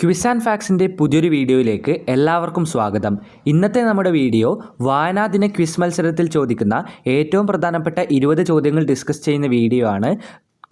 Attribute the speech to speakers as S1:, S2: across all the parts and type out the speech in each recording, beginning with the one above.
S1: Quiz and ഫാക്സിൻ്റെ പുതിയൊരു വീഡിയോയിലേക്ക് എല്ലാവർക്കും സ്വാഗതം. ഇന്നത്തെ നമ്മുടെ വീഡിയോ വായനാ ദിന ക്വിസ് മത്സരത്തിൽ ചോദിക്കുന്ന ഏറ്റവും പ്രധാനപ്പെട്ട 20 ചോദ്യങ്ങൾ ഡിസ്കസ് ചെയ്യുന്ന വീഡിയോ ആണ്.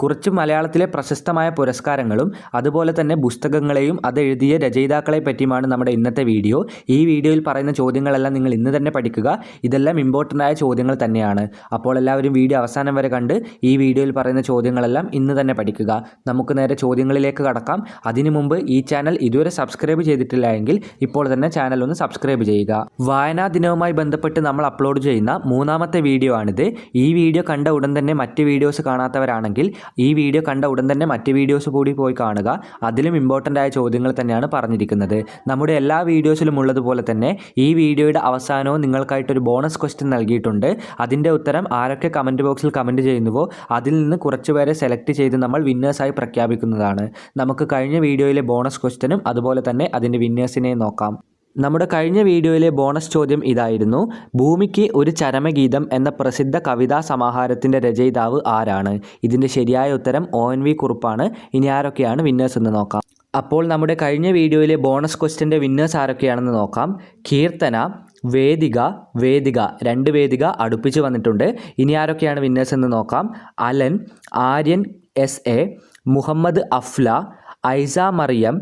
S1: കുറച്ച് മലയാളത്തിലെ പ്രശസ്തമായ പുരസ്കാരങ്ങളും അതുപോലെ തന്നെ പുസ്തകങ്ങളെയും അതെഴുതിയ രചയിതാക്കളെ പറ്റിയുമാണ് നമ്മുടെ ഇന്നത്തെ വീഡിയോ. ഈ വീഡിയോയിൽ പറയുന്ന ചോദ്യങ്ങളെല്ലാം നിങ്ങൾ ഇന്ന് തന്നെ പഠിക്കുക. ഇതെല്ലാം ഇമ്പോർട്ടൻ്റ് ആയ ചോദ്യങ്ങൾ തന്നെയാണ്. അപ്പോൾ എല്ലാവരും വീഡിയോ അവസാനം വരെ കണ്ട് ഈ വീഡിയോയിൽ പറയുന്ന ചോദ്യങ്ങളെല്ലാം ഇന്ന് തന്നെ പഠിക്കുക. നമുക്ക് നേരെ ചോദ്യങ്ങളിലേക്ക് കടക്കാം. അതിനു മുമ്പ് ഈ ചാനൽ ഇതുവരെ സബ്സ്ക്രൈബ് ചെയ്തിട്ടില്ല എങ്കിൽ ഇപ്പോൾ തന്നെ ചാനൽ ഒന്ന് സബ്സ്ക്രൈബ് ചെയ്യുക. വായനാ ദിനവുമായി ബന്ധപ്പെട്ട് നമ്മൾ അപ്ലോഡ് ചെയ്യുന്ന 3ാമത്തെ വീഡിയോ ആണിത്. ഈ വീഡിയോ കണ്ട ഉടൻ തന്നെ മറ്റ് വീഡിയോസ് കാണാത്തവരാണെങ്കിൽ ഈ വീഡിയോ കണ്ട ഉടൻ തന്നെ മറ്റ് വീഡിയോസ് കൂടി പോയി കാണുക. അതിലും ഇമ്പോർട്ടൻ്റ് ആയ ചോദ്യങ്ങൾ തന്നെയാണ് പറഞ്ഞിരിക്കുന്നത്. നമ്മുടെ എല്ലാ വീഡിയോസിലും ഉള്ളതുപോലെ തന്നെ ഈ വീഡിയോയുടെ അവസാനവും നിങ്ങൾക്കായിട്ടൊരു ബോണസ് ക്വസ്റ്റ്യൻ നൽകിയിട്ടുണ്ട്. അതിൻ്റെ ഉത്തരം ആരൊക്കെ കമൻറ്റ് ബോക്സിൽ കമൻറ്റ് ചെയ്യുന്നുവോ അതിൽ നിന്ന് കുറച്ചുപേരെ സെലക്ട് ചെയ്ത് നമ്മൾ വിന്നേഴ്സായി പ്രഖ്യാപിക്കുന്നതാണ്. നമുക്ക് കഴിഞ്ഞ വീഡിയോയിലെ ബോണസ് ക്വസ്റ്റ്യനും അതുപോലെ തന്നെ അതിൻ്റെ വിന്നേഴ്സിനെ നോക്കാം. നമ്മുടെ കഴിഞ്ഞ വീഡിയോയിലെ ബോണസ് ചോദ്യം ഇതായിരുന്നു: ഭൂമിക്ക് ഒരു ചരമഗീതം എന്ന പ്രസിദ്ധ കവിതാ സമാഹാരത്തിൻ്റെ രചയിതാവ് ആരാണ്? ഇതിൻ്റെ ശരിയായ ഉത്തരം ONV കുറുപ്പാണ്. ഇനി ആരൊക്കെയാണ് വിന്നേഴ്സ് എന്ന് നോക്കാം. അപ്പോൾ നമ്മുടെ കഴിഞ്ഞ വീഡിയോയിലെ ബോണസ് ക്വസ്റ്റ്യൻ്റെ വിന്നേഴ്സ് ആരൊക്കെയാണെന്ന് നോക്കാം. കീർത്തന, വേദിക 2 വേദിക അടുപ്പിച്ച് വന്നിട്ടുണ്ട്. ഇനി ആരൊക്കെയാണ് വിന്നേഴ്സ് എന്ന് നോക്കാം. അലൻ, ആര്യൻ SA, മുഹമ്മദ് അഫ്ല, ഐസ മറിയം,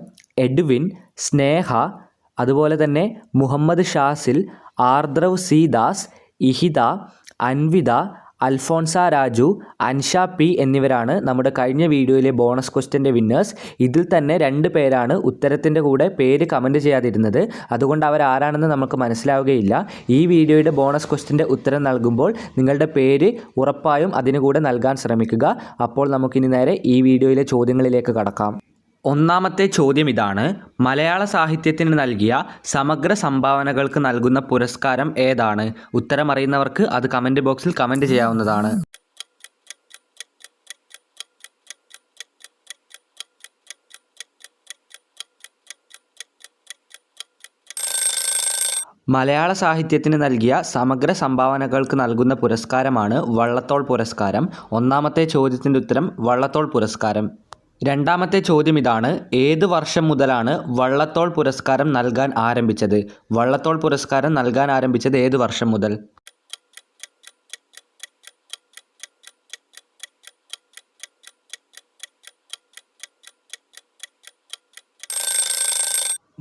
S1: എഡ്വിൻ, സ്നേഹ, അതുപോലെ തന്നെ മുഹമ്മദ് ഷാസിൽ, ആർദ്രവ് C ദാസ്, ഇഹിത, അൻവിത, അൽഫോൺസ രാജു, അൻഷ P എന്നിവരാണ് നമ്മുടെ കഴിഞ്ഞ വീഡിയോയിലെ ബോണസ് ക്വസ്റ്റ്യൻ്റെ വിന്നേഴ്സ്. ഇതിൽ തന്നെ 2 പേരാണ് ഉത്തരത്തിൻ്റെ കൂടെ പേര് കമൻറ്റ് ചെയ്യാതിരുന്നത്. അതുകൊണ്ട് അവരാരാണെന്ന് നമുക്ക് മനസ്സിലാവുകയില്ല. ഈ വീഡിയോയുടെ ബോണസ് ക്വസ്റ്റ്യൻ്റെ ഉത്തരം നൽകുമ്പോൾ നിങ്ങളുടെ പേര് ഉറപ്പായും അതിന് കൂടെ നൽകാൻ ശ്രമിക്കുക. അപ്പോൾ നമുക്കിനി നേരെ ഈ വീഡിയോയിലെ ചോദ്യങ്ങളിലേക്ക് കടക്കാം. 1ാമത്തെ ചോദ്യം ഇതാണ്: മലയാള സാഹിത്യത്തിന് നൽകിയ സമഗ്ര സംഭാവനകൾക്ക് നൽകുന്ന പുരസ്കാരം ഏതാണ്? ഉത്തരം അറിയുന്നവർക്ക് അത് കമൻറ്റ് ബോക്സിൽ കമൻറ്റ് ചെയ്യാവുന്നതാണ്. മലയാള സാഹിത്യത്തിന് നൽകിയ സമഗ്ര സംഭാവനകൾക്ക് നൽകുന്ന പുരസ്കാരമാണ് വള്ളത്തോൾ പുരസ്കാരം. 1ാമത്തെ ചോദ്യത്തിൻ്റെ ഉത്തരം വള്ളത്തോൾ പുരസ്കാരം. 2ാമത്തെ ചോദ്യം ഇതാണ്: ഏത് വർഷം മുതലാണ് വള്ളത്തോൾ പുരസ്കാരം നൽകാൻ ആരംഭിച്ചത്? വള്ളത്തോൾ പുരസ്കാരം നൽകാൻ ആരംഭിച്ചത് ഏത് വർഷം മുതൽ?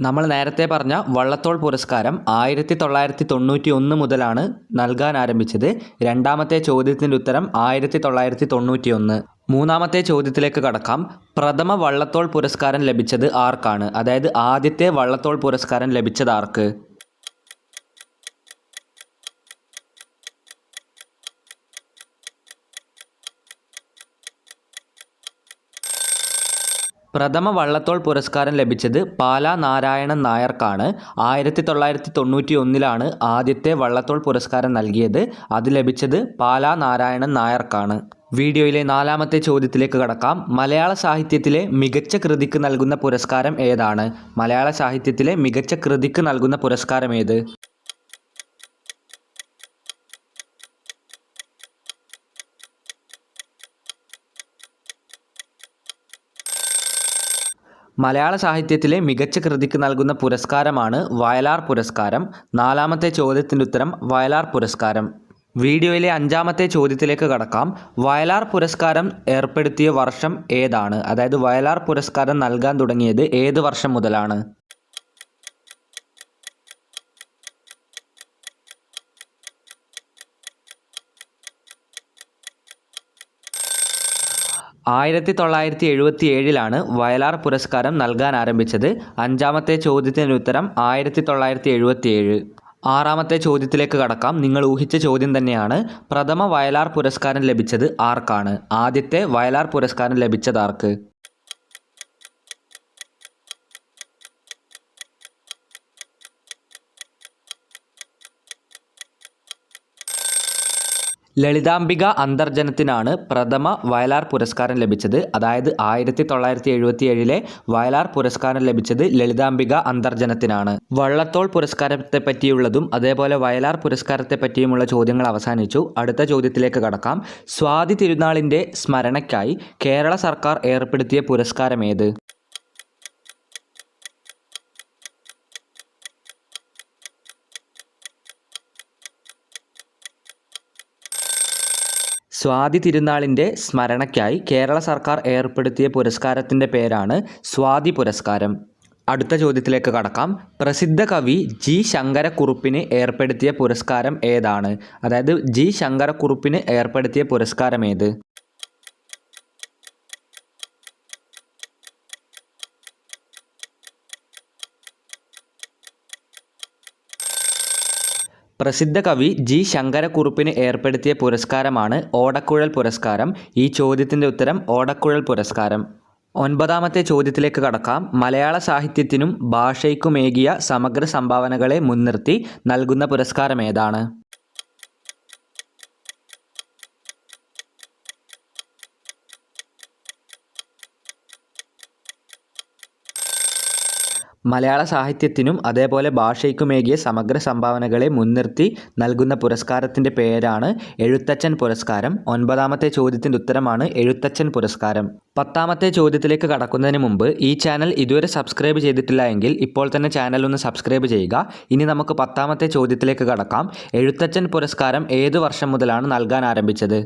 S1: നമ്മൾ നേരത്തെ പറഞ്ഞ വള്ളത്തോൾ പുരസ്കാരം 1991 മുതലാണ് നൽകാൻ ആരംഭിച്ചത്. 2ാമത്തെ ചോദ്യത്തിൻ്റെ ഉത്തരം 1991. 3ാമത്തെ ചോദ്യത്തിലേക്ക് കടക്കാം. പ്രഥമ വള്ളത്തോൾ പുരസ്കാരം ലഭിച്ചത് ആർക്കാണ്? അതായത് ആദ്യത്തെ വള്ളത്തോൾ പുരസ്കാരം ലഭിച്ചത് ആർക്ക്? പ്രഥമ വള്ളത്തോൾ പുരസ്കാരം ലഭിച്ചത് പാലാ നാരായണൻ നായർക്കാണ്. 1991 ആദ്യത്തെ വള്ളത്തോൾ പുരസ്കാരം നൽകിയത്. അത് ലഭിച്ചത് പാലാ നാരായണൻ നായർക്കാണ്. വീഡിയോയിലെ 4ാമത്തെ ചോദ്യത്തിലേക്ക് കടക്കാം. മലയാള സാഹിത്യത്തിലെ മികച്ച കൃതിക്ക് നൽകുന്ന പുരസ്കാരം ഏതാണ്? മലയാള സാഹിത്യത്തിലെ മികച്ച കൃതിക്ക് നൽകുന്ന പുരസ്കാരം ഏത്? മലയാള സാഹിത്യത്തിലെ മികച്ച കൃതിക്ക് നൽകുന്ന പുരസ്കാരമാണ് വയലാർ പുരസ്കാരം. 4ാമത്തെ ചോദ്യത്തിൻ്റെ ഉത്തരം വയലാർ പുരസ്കാരം. വീഡിയോയിലെ 5ാമത്തെ ചോദ്യത്തിലേക്ക് കടക്കാം. വയലാർ പുരസ്കാരം ഏർപ്പെടുത്തിയ വർഷം ഏതാണ്? അതായത് വയലാർ പുരസ്കാരം നൽകാൻ തുടങ്ങിയത് ഏത് വർഷം മുതലാണ്? (1977) വയലാർ പുരസ്കാരം നൽകാൻ ആരംഭിച്ചത്. 5ാമത്തെ ചോദ്യത്തിൻ്റെ ഉത്തരം 1977. 6ാമത്തെ ചോദ്യത്തിലേക്ക് കടക്കാം. നിങ്ങൾ ഊഹിച്ച ചോദ്യം തന്നെയാണ്. പ്രഥമ വയലാർ പുരസ്കാരം ലഭിച്ചത് ആർക്കാണ്? ആദ്യത്തെ വയലാർ പുരസ്കാരം ലഭിച്ചത് ആർക്ക്? ലളിതാംബിക അന്തർജനത്തിനാണ് പ്രഥമ വയലാർ പുരസ്കാരം ലഭിച്ചത്. അതായത് 1977 വയലാർ പുരസ്കാരം ലഭിച്ചത് ലളിതാംബിക അന്തർജനത്തിനാണ്. വള്ളത്തോൾ പുരസ്കാരത്തെ പറ്റിയുള്ളതും അതേപോലെ വയലാർ പുരസ്കാരത്തെ പറ്റിയുമുള്ള ചോദ്യങ്ങൾ അവസാനിച്ചു. അടുത്ത ചോദ്യത്തിലേക്ക് കടക്കാം. സ്വാതി തിരുനാളിൻ്റെ സ്മരണയ്ക്കായി കേരള സർക്കാർ ഏർപ്പെടുത്തിയ പുരസ്കാരം ഏത്? സ്വാതി തിരുനാളിൻ്റെ സ്മരണയ്ക്കായി കേരള സർക്കാർ ഏർപ്പെടുത്തിയ പുരസ്കാരത്തിൻ്റെ പേരാണ് സ്വാതി പുരസ്കാരം. അടുത്ത ചോദ്യത്തിലേക്ക് കടക്കാം. പ്രസിദ്ധ കവി ജി ശങ്കരക്കുറുപ്പിന് ഏർപ്പെടുത്തിയ പുരസ്കാരം ഏതാണ്? അതായത് ജി ശങ്കരക്കുറുപ്പിന് ഏർപ്പെടുത്തിയ പുരസ്കാരം ഏത്? പ്രസിദ്ധ കവി ജി ശങ്കരക്കുറുപ്പിന് ഏർപ്പെടുത്തിയ പുരസ്കാരമാണ് ഓടക്കുഴൽ പുരസ്കാരം. ഈ ചോദ്യത്തിൻ്റെ ഉത്തരം ഓടക്കുഴൽ പുരസ്കാരം. 9ാമത്തെ ചോദ്യത്തിലേക്ക് കടക്കാം. മലയാള സാഹിത്യത്തിനും ഭാഷയ്ക്കുമേകിയ സമഗ്ര സംഭാവനകളെ മുൻനിർത്തി നൽകുന്ന പുരസ്കാരം ഏതാണ്? മലയാള സാഹിത്യത്തിനും അതേപോലെ ഭാഷയ്ക്കുമേകിയ സമഗ്ര സംഭാവനകളെ മുൻനിർത്തി നൽകുന്ന പുരസ്കാരത്തിൻ്റെ പേരാണ് എഴുത്തച്ഛൻ പുരസ്കാരം. 9ാമത്തെ ചോദ്യത്തിൻ്റെ ഉത്തരമാണ് എഴുത്തച്ഛൻ പുരസ്കാരം. 10ാമത്തെ ചോദ്യത്തിലേക്ക് കടക്കുന്നതിന് മുമ്പ് ഈ ചാനൽ ഇതുവരെ സബ്സ്ക്രൈബ് ചെയ്തിട്ടില്ല എങ്കിൽ ഇപ്പോൾ തന്നെ ചാനൽ ഒന്ന് സബ്സ്ക്രൈബ് ചെയ്യുക. ഇനി നമുക്ക് 10ാമത്തെ ചോദ്യത്തിലേക്ക് കടക്കാം. എഴുത്തച്ഛൻ പുരസ്കാരം ഏത് വർഷം മുതലാണ് നൽകാൻ ആരംഭിച്ചത്?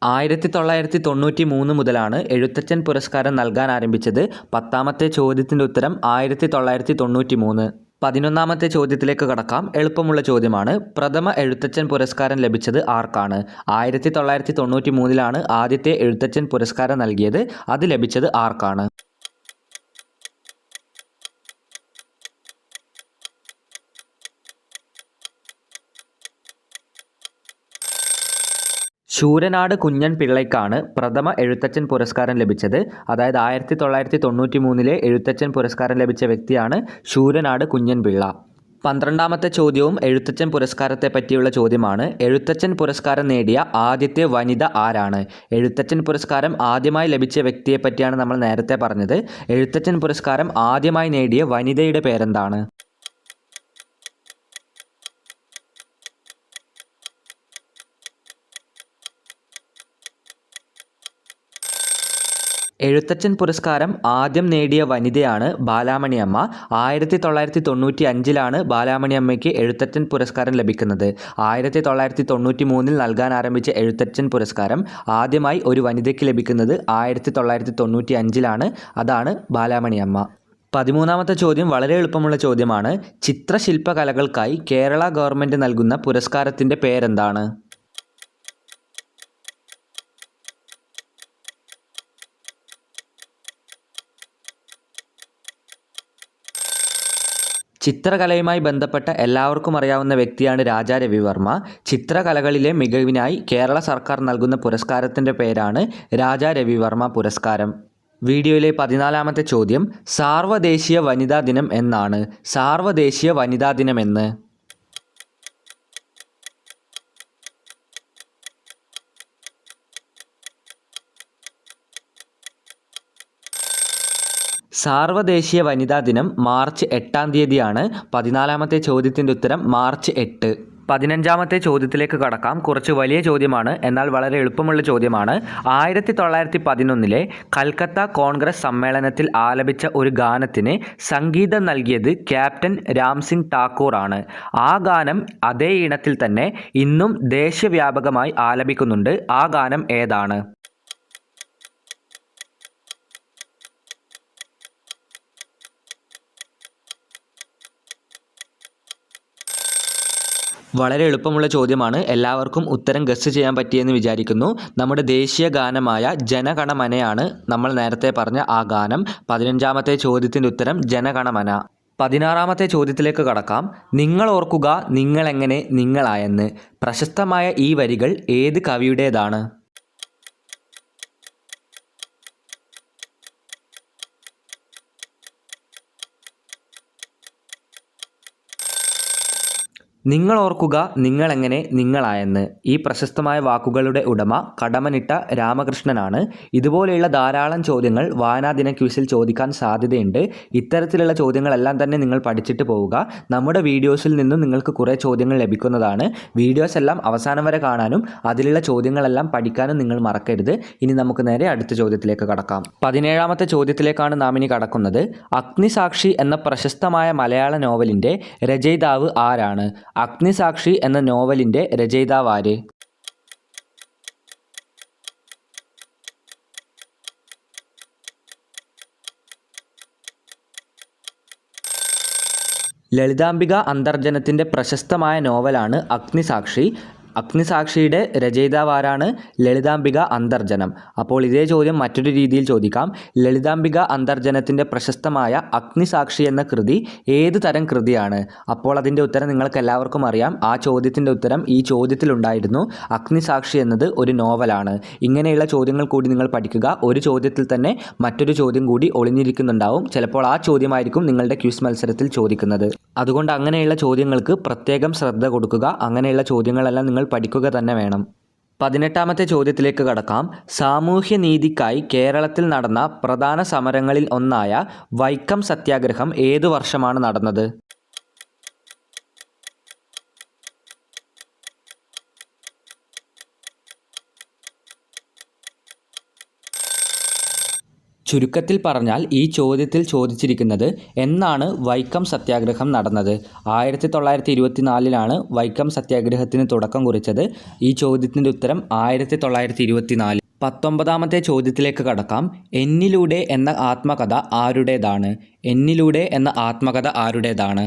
S1: (1993) മുതലാണ് എഴുത്തച്ഛൻ പുരസ്കാരം നൽകാൻ ആരംഭിച്ചത്. 10ാമത്തെ ചോദ്യത്തിൻ്റെ ഉത്തരം 1993. 11ാമത്തെ ചോദ്യത്തിലേക്ക് കടക്കാം. എളുപ്പമുള്ള ചോദ്യമാണ്. പ്രഥമ എഴുത്തച്ഛൻ പുരസ്കാരം ലഭിച്ചത് ആർക്കാണ്? 1993 ആദ്യത്തെ എഴുത്തച്ഛൻ പുരസ്കാരം നൽകിയത്. അത് ലഭിച്ചത് ആർക്കാണ്? ശൂരനാട് കുഞ്ഞൻ പിള്ളയ്ക്കാണ് പ്രഥമ എഴുത്തച്ഛൻ പുരസ്കാരം ലഭിച്ചത്. അതായത് 1993 എഴുത്തച്ഛൻ പുരസ്കാരം ലഭിച്ച വ്യക്തിയാണ് ശൂരനാട് കുഞ്ഞൻ പിള്ള. 12ാമത്തെ ചോദ്യവും എഴുത്തച്ഛൻ പുരസ്കാരത്തെ പറ്റിയുള്ള ചോദ്യമാണ്. എഴുത്തച്ഛൻ പുരസ്കാരം നേടിയ ആദ്യത്തെ വനിത ആരാണ്? എഴുത്തച്ഛൻ പുരസ്കാരം ആദ്യമായി ലഭിച്ച വ്യക്തിയെ പറ്റിയാണ് നമ്മൾ നേരത്തെ പറഞ്ഞത്. എഴുത്തച്ഛൻ പുരസ്കാരം ആദ്യമായി നേടിയ വനിതയുടെ പേരെന്താണ്? എഴുത്തച്ഛൻ പുരസ്കാരം ആദ്യം നേടിയ വനിതയാണ് ബാലാമണി അമ്മ. 1995 ബാലാമണി അമ്മയ്ക്ക് എഴുത്തച്ഛൻ പുരസ്കാരം ലഭിക്കുന്നത്. 1993 നൽകാൻ ആരംഭിച്ച എഴുത്തച്ഛൻ പുരസ്കാരം ആദ്യമായി ഒരു വനിതയ്ക്ക് ലഭിക്കുന്നത് 1995. അതാണ് ബാലാമണി അമ്മ. 13ാമത്തെ ചോദ്യം വളരെ എളുപ്പമുള്ള ചോദ്യമാണ്. ചിത്രശില്പകലകൾക്കായി കേരള ഗവൺമെൻറ് നൽകുന്ന പുരസ്കാരത്തിൻ്റെ പേരെന്താണ്? ചിത്രകലയുമായി ബന്ധപ്പെട്ട എല്ലാവർക്കും അറിയാവുന്ന വ്യക്തിയാണ് രാജാ രവിവർമ്മ. ചിത്രകലകളിലെ മികവിനായി കേരള സർക്കാർ നൽകുന്ന പുരസ്കാരത്തിൻ്റെ പേരാണ് രാജാ രവിവർമ്മ പുരസ്കാരം. വീഡിയോയിലെ 14ാമത്തെ ചോദ്യം. സാർവദേശീയ വനിതാ ദിനം എന്നാണ്? സാർവദേശീയ വനിതാ ദിനം എന്ന്? സാർവദേശീയ വനിതാ ദിനം മാർച്ച് 8 14ാമത്തെ ചോദ്യത്തിൻ്റെ ഉത്തരം മാർച്ച് 8. 15ാമത്തെ ചോദ്യത്തിലേക്ക് കടക്കാം. കുറച്ച് വലിയ ചോദ്യമാണ്, എന്നാൽ വളരെ എളുപ്പമുള്ള ചോദ്യമാണ്. 1911 കൽക്കത്ത കോൺഗ്രസ് സമ്മേളനത്തിൽ ആലപിച്ച ഒരു ഗാനത്തിന് സംഗീതം നൽകിയത് ക്യാപ്റ്റൻ രാംസിംഗ് ഠാക്കൂർ ആണ്. ആ ഗാനം അതേ ഈണത്തിൽ തന്നെ ഇന്നും ദേശീയവ്യാപകമായി ആലപിക്കുന്നുണ്ട്. ആ ഗാനം ഏതാണ്? വളരെ എളുപ്പമുള്ള ചോദ്യമാണ്. എല്ലാവർക്കും ഉത്തരം ഗസ് ചെയ്യാൻ പറ്റിയെന്ന് വിചാരിക്കുന്നു. നമ്മുടെ ദേശീയ ഗാനമായ ജനഗണമനയാണ് നമ്മൾ നേരത്തെ പറഞ്ഞ ആ ഗാനം. 15ാമത്തെ ചോദ്യത്തിൻ്റെ ഉത്തരം ജനഗണമന. 16ാമത്തെ ചോദ്യത്തിലേക്ക് കടക്കാം. നിങ്ങൾ ഓർക്കുക നിങ്ങളെങ്ങനെ നിങ്ങളായെന്ന്. പ്രശസ്തമായ ഈ വരികൾ ഏത് കവിയുടേതാണ്? നിങ്ങൾ ഓർക്കുക നിങ്ങളെങ്ങനെ നിങ്ങളായെന്ന്. ഈ പ്രശസ്തമായ വാക്കുകളുടെ ഉടമ കടമനിട്ട രാമകൃഷ്ണനാണ്. ഇതുപോലെയുള്ള ധാരാളം ചോദ്യങ്ങൾ വായനാദിന ക്വിസിൽ ചോദിക്കാൻ സാധ്യതയുണ്ട്. ഇത്തരത്തിലുള്ള ചോദ്യങ്ങളെല്ലാം തന്നെ നിങ്ങൾ പഠിച്ചിട്ട് പോവുക. നമ്മുടെ വീഡിയോസിൽ നിന്നും നിങ്ങൾക്ക് കുറേ ചോദ്യങ്ങൾ ലഭിക്കുന്നതാണ്. വീഡിയോസ് എല്ലാം അവസാനം വരെ കാണാനും അതിലുള്ള ചോദ്യങ്ങളെല്ലാം പഠിക്കാനും നിങ്ങൾ മറക്കരുത്. ഇനി നമുക്ക് നേരെ അടുത്ത ചോദ്യത്തിലേക്ക് കടക്കാം. 17ാമത്തെ ചോദ്യത്തിലേക്കാണ് നാം ഇനി കടക്കുന്നത്. അഗ്നിസാക്ഷി എന്ന പ്രശസ്തമായ മലയാള നോവലിൻ്റെ രചയിതാവ് ആരാണ്? അഗ്നിസാക്ഷി എന്ന നോവലിൻ്റെ രചയിതാവ് ആര്? ലളിതാംബിക അന്തർജനത്തിൻ്റെ പ്രശസ്തമായ നോവലാണ് അഗ്നിസാക്ഷി. അഗ്നിസാക്ഷിയുടെ രചയിതാവ് ആരാണ്? ലളിതാംബിക അന്തർജനം. അപ്പോൾ ഇതേ ചോദ്യം മറ്റൊരു രീതിയിൽ ചോദിക്കാം. ലളിതാംബിക അന്തർജനത്തിൻ്റെ പ്രശസ്തമായ അഗ്നിസാക്ഷി എന്ന കൃതി ഏത് തരം കൃതിയാണ്? അപ്പോൾ അതിൻ്റെ ഉത്തരം നിങ്ങൾക്ക് എല്ലാവർക്കും അറിയാം. ആ ചോദ്യത്തിൻ്റെ ഉത്തരം ഈ ചോദ്യത്തിലുണ്ടായിരുന്നു. അഗ്നിസാക്ഷി എന്നത് ഒരു നോവലാണ്. ഇങ്ങനെയുള്ള ചോദ്യങ്ങൾ കൂടി നിങ്ങൾ പഠിക്കുക. ഒരു ചോദ്യത്തിൽ തന്നെ മറ്റൊരു ചോദ്യം കൂടി ഒളിഞ്ഞിരിക്കുന്നുണ്ടാവും. ചിലപ്പോൾ ആ ചോദ്യമായിരിക്കും നിങ്ങളുടെ ക്വിസ് മത്സരത്തിൽ ചോദിക്കുന്നത്. അതുകൊണ്ട് അങ്ങനെയുള്ള ചോദ്യങ്ങൾക്ക് പ്രത്യേകം ശ്രദ്ധ കൊടുക്കുക. അങ്ങനെയുള്ള ചോദ്യങ്ങളെല്ലാം നിങ്ങൾ പഠിക്കുക തന്നെ വേണം. 18ാമത്തെ ചോദ്യത്തിലേക്ക് കടക്കാം. സാമൂഹ്യനീതിക്കായി കേരളത്തിൽ നടന്ന പ്രധാന സമരങ്ങളിൽ ഒന്നായ വൈക്കം സത്യാഗ്രഹം ഏതു വർഷമാണ് നടന്നത്? ചുരുക്കത്തിൽ പറഞ്ഞാൽ ഈ ചോദ്യത്തിൽ ചോദിച്ചിരിക്കുന്നത് എന്നാണ് വൈക്കം സത്യാഗ്രഹം നടന്നത്? 1924 വൈക്കം സത്യാഗ്രഹത്തിന് തുടക്കം കുറിച്ചത്. ഈ ചോദ്യത്തിൻ്റെ ഉത്തരം 1924. 19ാമത്തെ ചോദ്യത്തിലേക്ക് കടക്കാം. എന്നിലൂടെ എന്ന ആത്മകഥ ആരുടേതാണ്? എന്നിലൂടെ എന്ന ആത്മകഥ ആരുടേതാണ്?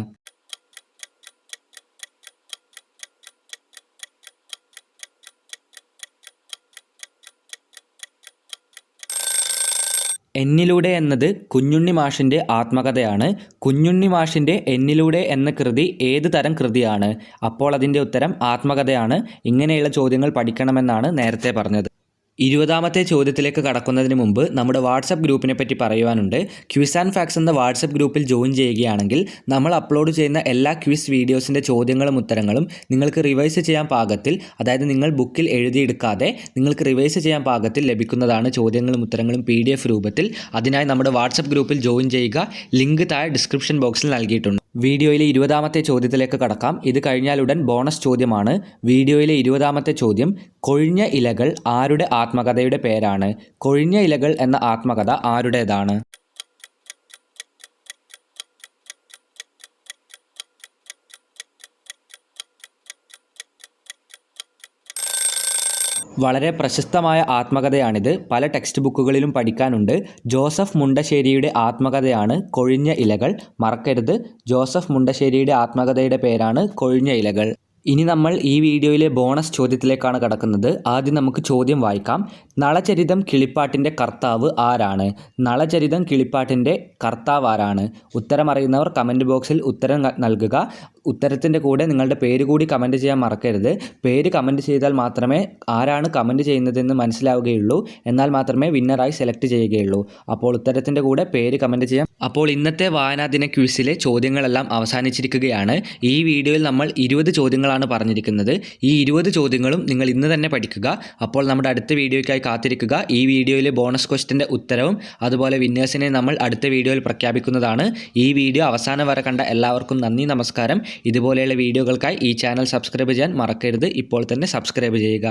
S1: എന്നിലൂടെ എന്നത് കുഞ്ഞുണ്ണി മാഷിൻ്റെ ആത്മകഥയാണ്. കുഞ്ഞുണ്ണി മാഷിൻ്റെ എന്നിലൂടെ എന്ന കൃതി ഏത് തരം കൃതിയാണ്? അപ്പോൾ അതിൻ്റെ ഉത്തരം ആത്മകഥയാണ്. ഇങ്ങനെയുള്ള ചോദ്യങ്ങൾ പഠിക്കണമെന്നാണ് നേരത്തെ പറഞ്ഞത്. 20ാമത്തെ ചോദ്യത്തിലേക്ക് കടക്കുന്നതിന് മുമ്പ് നമ്മുടെ വാട്സപ്പ് ഗ്രൂപ്പിനെ പറ്റി പറയുവാനുണ്ട്. ക്വിസ് ആൻഡ് ഫാക്ട്സ് എന്ന വാട്സപ്പ് ഗ്രൂപ്പിൽ ജോയിൻ ചെയ്യുകയാണെങ്കിൽ നമ്മൾ അപ്ലോഡ് ചെയ്യുന്ന എല്ലാ ക്വിസ് വീഡിയോസിൻ്റെ ചോദ്യങ്ങളും ഉത്തരങ്ങളും നിങ്ങൾക്ക് റിവൈസ് ചെയ്യാൻ പാകത്തിൽ, അതായത് നിങ്ങൾ ബുക്കിൽ എഴുതിയെടുക്കാതെ നിങ്ങൾക്ക് റിവൈസ് ചെയ്യാൻ പാകത്തിൽ ലഭിക്കുന്നതാണ്. ചോദ്യങ്ങളും ഉത്തരങ്ങളും PDF രൂപത്തിൽ. അതിനായി നമ്മുടെ വാട്സപ്പ് ഗ്രൂപ്പിൽ ജോയിൻ ചെയ്യുക. ലിങ്ക് താഴെ ഡിസ്ക്രിപ്ഷൻ ബോക്സിൽ നൽകിയിട്ടുണ്ട്. വീഡിയോയിലെ 20ാമത്തെ ചോദ്യത്തിലേക്ക് കടക്കാം. ഇത് കഴിഞ്ഞാലുടൻ ബോണസ് ചോദ്യമാണ്. വീഡിയോയിലെ 20ാമത്തെ ചോദ്യം. കൊഴിഞ്ഞ ഇലകൾ ആരുടെ ആത്മകഥയുടെ പേരാണ്? കൊഴിഞ്ഞ ഇലകൾ എന്ന ആത്മകഥ ആരുടേതാണ്? വളരെ പ്രശസ്തമായ ആത്മകഥയാണിത്. പല ടെക്സ്റ്റ് ബുക്കുകളിലും പഠിക്കാനുണ്ട്. ജോസഫ് മുണ്ടശ്ശേരിയുടെ ആത്മകഥയാണ് കൊഴിഞ്ഞ ഇലകൾ. മറക്കരുത്, ജോസഫ് മുണ്ടശ്ശേരിയുടെ ആത്മകഥയുടെ പേരാണ് കൊഴിഞ്ഞ ഇലകൾ. ഇനി നമ്മൾ ഈ വീഡിയോയിലെ ബോണസ് ചോദ്യത്തിലേക്കാണ് കടക്കുന്നത്. ആദ്യം നമുക്ക് ചോദ്യം വായിക്കാം. നളചരിതം കിളിപ്പാട്ടിൻ്റെ കർത്താവ് ആരാണ്? നളചരിതം കിളിപ്പാട്ടിൻ്റെ കർത്താവ് ആരാണ്? ഉത്തരം അറിയുന്നവർ കമൻറ്റ് ബോക്സിൽ ഉത്തരം നൽകുക. ഉത്തരത്തിൻ്റെ കൂടെ നിങ്ങളുടെ പേര് കൂടി കമൻറ്റ് ചെയ്യാൻ മറക്കരുത്. പേര് കമൻറ്റ് ചെയ്താൽ മാത്രമേ ആരാണ് കമൻറ്റ് ചെയ്യുന്നതെന്ന് മനസ്സിലാവുകയുള്ളൂ. എന്നാൽ മാത്രമേ വിന്നറായി സെലക്ട് ചെയ്യുകയുള്ളൂ. അപ്പോൾ ഉത്തരത്തിൻ്റെ കൂടെ പേര് കമൻറ്റ് ചെയ്യാം. അപ്പോൾ ഇന്നത്തെ വായനാദിന ക്വിസിലെ ചോദ്യങ്ങളെല്ലാം അവസാനിച്ചിരിക്കുകയാണ്. ഈ വീഡിയോയിൽ നമ്മൾ 20 ചോദ്യങ്ങളാണ് പറഞ്ഞിരിക്കുന്നത്. ഈ 20 ചോദ്യങ്ങളും നിങ്ങൾ ഇന്ന് തന്നെ പഠിക്കുക. അപ്പോൾ നമ്മുടെ അടുത്ത വീഡിയോയ്ക്കായി കാത്തിരിക്കുക. ഈ വീഡിയോയിലെ ബോണസ് ക്വസ്റ്റ്യൻ്റെ ഉത്തരവും അതുപോലെ വിന്നേഴ്സിനെ നമ്മൾ അടുത്ത വീഡിയോയിൽ പ്രഖ്യാപിക്കുന്നതാണ്. ഈ വീഡിയോ അവസാനം വരെ കണ്ട എല്ലാവർക്കും നന്ദി, നമസ്കാരം. ഇതുപോലെയുള്ള വീഡിയോകൾക്കായി ഈ ചാനൽ സബ്സ്ക്രൈബ് ചെയ്യാൻ മറക്കരുത്. ഇപ്പോൾ തന്നെ സബ്സ്ക്രൈബ് ചെയ്യുക.